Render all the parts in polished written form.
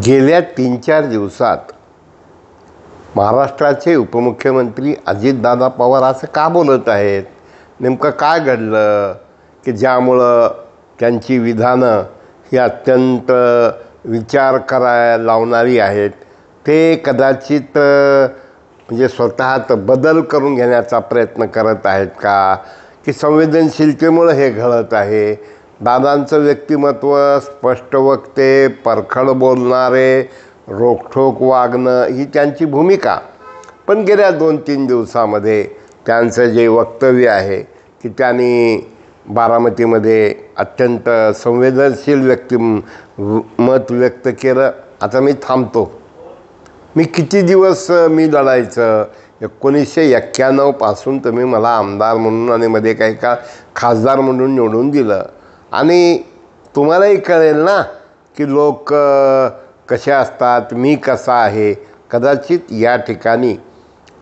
गेल्या 3-4 दिवसात महाराष्ट्राचे उपमुख्यमंत्री अजितदादा पवार असं का बोलत आहेत? नेमकं काय घडलं की ज्यामुळं त्यांची विधानं ही अत्यंत विचार करायला लावणारी आहेत? ते कदाचित म्हणजे स्वतःत बदल करून घेण्याचा प्रयत्न करत आहेत का, की संवेदनशीलतेमुळे हे घडत आहे? दादांचं व्यक्तिमत्व स्पष्ट वक्ते, परखड बोलणारे, रोखठोक वागणं ही त्यांची भूमिका. पण गेल्या 2-3 दिवसामध्ये त्यांचं जे वक्तव्य आहे की त्यांनी बारामतीमध्ये अत्यंत संवेदनशील मत व्यक्त केलं. आता मी थांबतो. मी किती दिवस मी लढायचं? 1991 पासून तुम्ही मला आमदार म्हणून आणि मध्ये काही काळ खासदार म्हणून निवडून दिलं आणि तुम्हालाही कळेल ना की लोक कसे असतात, मी कसा आहे. कदाचित या ठिकाणी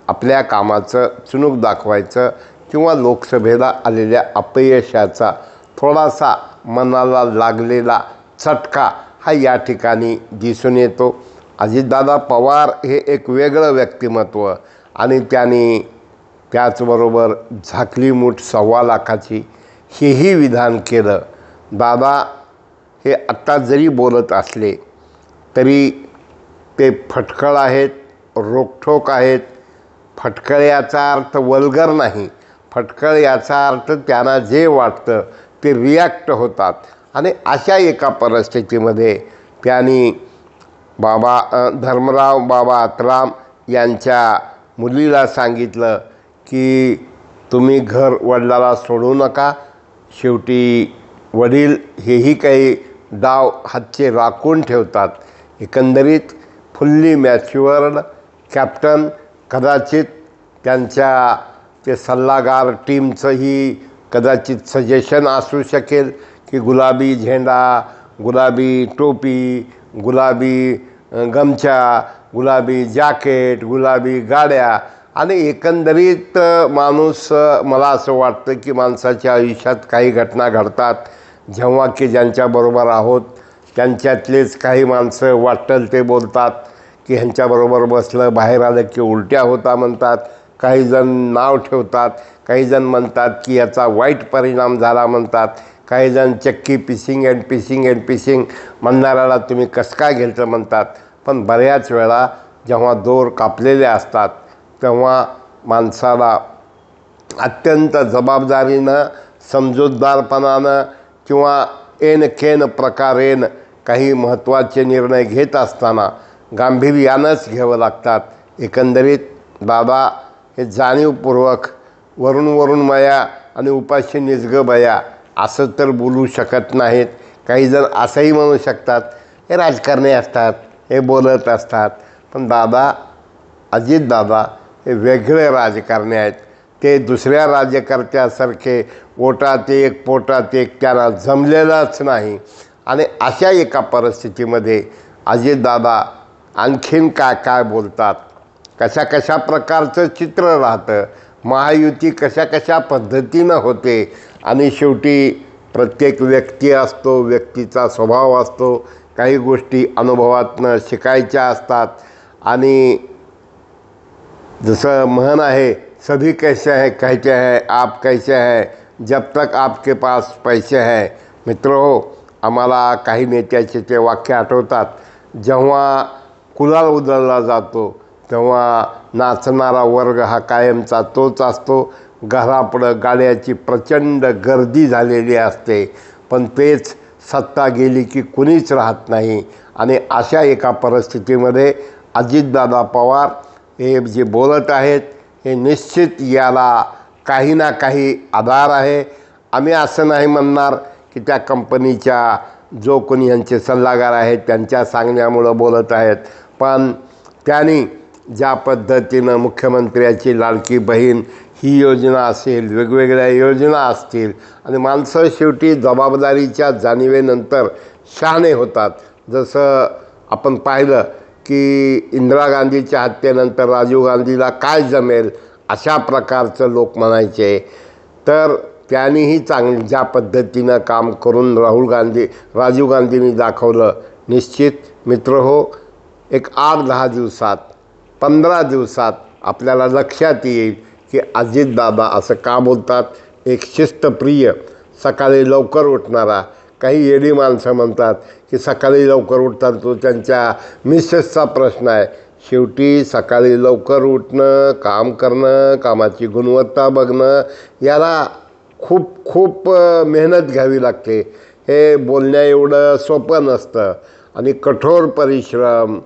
आपल्या कामाचं चुणूक दाखवायचं किंवा लोकसभेला आलेल्या अपयशाचा थोडासा मनाला लागलेला चटका हा या ठिकाणी दिसून येतो. अजितदादा पवार हे एक वेगळं व्यक्तिमत्व आणि त्यांनी त्याचबरोबर झाकली मूठ 1.25 लाखाची हेही विधान केलं. दादा हे आत्ता जरी बोलत असले तरी ते फटकळ आहेत, रोखठोक आहेत. फटकळ याचा अर्थ वल्गर नाही. फटकळ याचा अर्थ त्यांना जे वाटतं ते रिॲक्ट होतात. आणि अशा एका परिस्थितीमध्ये त्यांनी धर्मराव बाबा आत्राम यांच्या मुलीला सांगितलं की तुम्ही घर वडिलाला सोडू नका. शेवटी वडील हेही काही डाव हातचे राखून ठेवतात. एकंदरीत फुल्ली मॅच्युअर्ड कॅप्टन. कदाचित त्यांच्या ते सल्लागार टीमचंही कदाचित सजेशन असू शकेल की गुलाबी झेंडा, गुलाबी टोपी, गुलाबी गमछा, गुलाबी जॅकेट, गुलाबी गाड्या आणि एकंदरीत माणूस, मला असं वाटतं की माणसाच्या आयुष्यात काही घटना घडतात जेव्हा की ज्यांच्याबरोबर आहोत त्यांच्यातलेच काही माणसं वाटेल ते बोलतात की ह्यांच्याबरोबर बसलं, बाहेर आलं की उलट्या होता म्हणतात. काहीजण नाव ठेवतात, काहीजण म्हणतात की याचा वाईट परिणाम झाला म्हणतात. काहीजण चक्की पिसिंग अँड पिसिंग म्हणणाऱ्याला तुम्ही कसं काय घ्यायचं म्हणतात. पण बऱ्याच वेळा जेव्हा दोर कापलेले असतात तेव्हा माणसाला अत्यंत जबाबदारीनं, समजूतदारपणानं किंवा केन प्रकारेन काही महत्त्वाचे निर्णय घेत असताना गांभीर्यानंच घ्यावं लागतात. एकंदरीत दादा हे जाणीवपूर्वक वरून मया आणि उपाशी निजग बया असं तर बोलू शकत नाहीत. काहीजण असंही म्हणू शकतात हे राजकारणी असतात, हे बोलत असतात. पण अजितदादा हे वेगळे राजकारणी आहेत. ते दुसऱ्या राज्यकर्त्यासारखे ओटात एक पोटात एक त्यांना जमलेलंच नाही. आणि अशा एका परिस्थितीमध्ये अजितदादा आणखीन काय बोलतात, कशा प्रकारचं चित्र राहतं, महायुती कशा पद्धतीनं होते आणि शेवटी प्रत्येक व्यक्ती असतो, व्यक्तीचा स्वभाव असतो. काही गोष्टी अनुभवातनं शिकायच्या असतात. आणि जसं म्हण आहे, सभी कैसे हैं कहते हैं, आप कैसे हैं जब तक आपके पास पैसे हैं. मित्रहो, आम्हाला काही नेत्याचे ते वाक्य आठवतात. जेव्हा कुलाल उधळला जातो तेव्हा नाचणारा वर्ग हा कायमचा तोच असतो. घरापुढं गाड्याची प्रचंड गर्दी झालेली असते, पण तेच सत्ता गेली की कुणीच राहत नाही. आणि अशा एका परिस्थितीमध्ये अजितदादा पवार हे जे बोलत आहेत हे निश्चित याला काही ना काही आधार आहे. आम्ही असं नाही म्हणणार की त्या कंपनीच्या जो कोणी यांचे सल्लागार आहेत त्यांच्या सांगण्यामुळं बोलत आहेत. पण त्यांनी ज्या पद्धतीनं मुख्यमंत्र्याची लाडकी बहीण ही योजना असेल, वेगवेगळ्या योजना असतील आणि माणसं शेवटी जबाबदारीच्या जाणीवेनंतर शहाणे होतात. जसं आपण पाहिलं की इंदिरा गांधीच्या हत्येनंतर राजीव गांधीला काय जमेल अशा प्रकारचं लोक म्हणायचे. तर त्यांनीही ज्या पद्धतीनं काम करून राजीव गांधींनी दाखवलं निश्चित मित्र हो, एक 8-10 दिवसात 15 दिवसात आपल्याला लक्षात येईल की अजितदादा असं का बोलतात. एक शिस्तप्रिय, सकाळी लवकर उठणारा, काही येडी माणसं म्हणतात की सकाळी लवकर उठतात तो त्यांच्या मिसेसचा प्रश्न आहे. शेवटी सकाळी लवकर उठणं, काम करणं, कामाची गुणवत्ता बघणं, याला खूप खूप मेहनत घ्यावी लागते. हे बोलण्या एवढं सोपं नसतं आणि कठोर परिश्रम,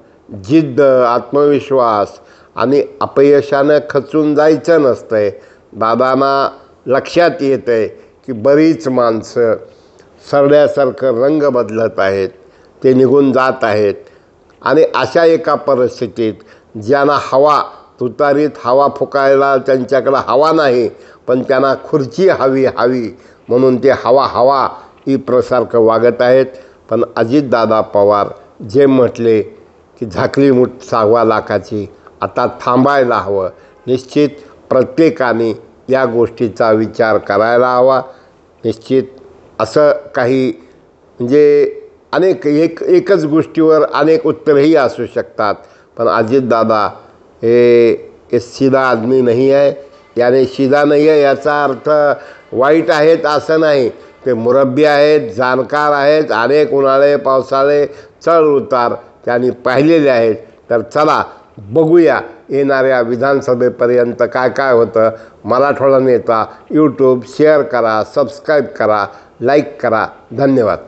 जिद्द, आत्मविश्वास आणि अपयशानं खचून जायचं नसतं आहे. दादांना लक्षात येतं आहे की बरीच माणसं सरड्यासारखं रंग बदलत आहेत, ते निघून जात आहेत आणि अशा एका परिस्थितीत ज्यांना हवा, तुतारीत हवा फुकायला त्यांच्याकडं हवा नाही, पण त्यांना खुर्ची हवी म्हणून ते हवा ही प्रसारकं वागत आहेत. पण अजितदादा पवार जे म्हटले की झाकली मूठ 6 लाखाची, आता थांबायला हवं. निश्चित प्रत्येकाने या गोष्टीचा विचार करायला हवा. निश्चित असं काही म्हणजे एकच गोष्टीवर अनेक उत्तरही असू शकतात, पण अजितदादा हे सीधा आदमी नाही आहे. याने सीधा नाही आहे याचा अर्थ वाईट आहेत असं नाही. ते मुरब्बी आहेत, जाणकार आहेत, अनेक उन्हाळे पावसाळे चढ उतार त्यांनी पाहिलेले आहेत. तर चला बघूया येणाऱ्या विधानसभेपर्यंत काय काय होतं. मराठवाडा नेता यूट्यूब शेअर करा, सबस्क्राईब करा, लाईक करा. धन्यवाद.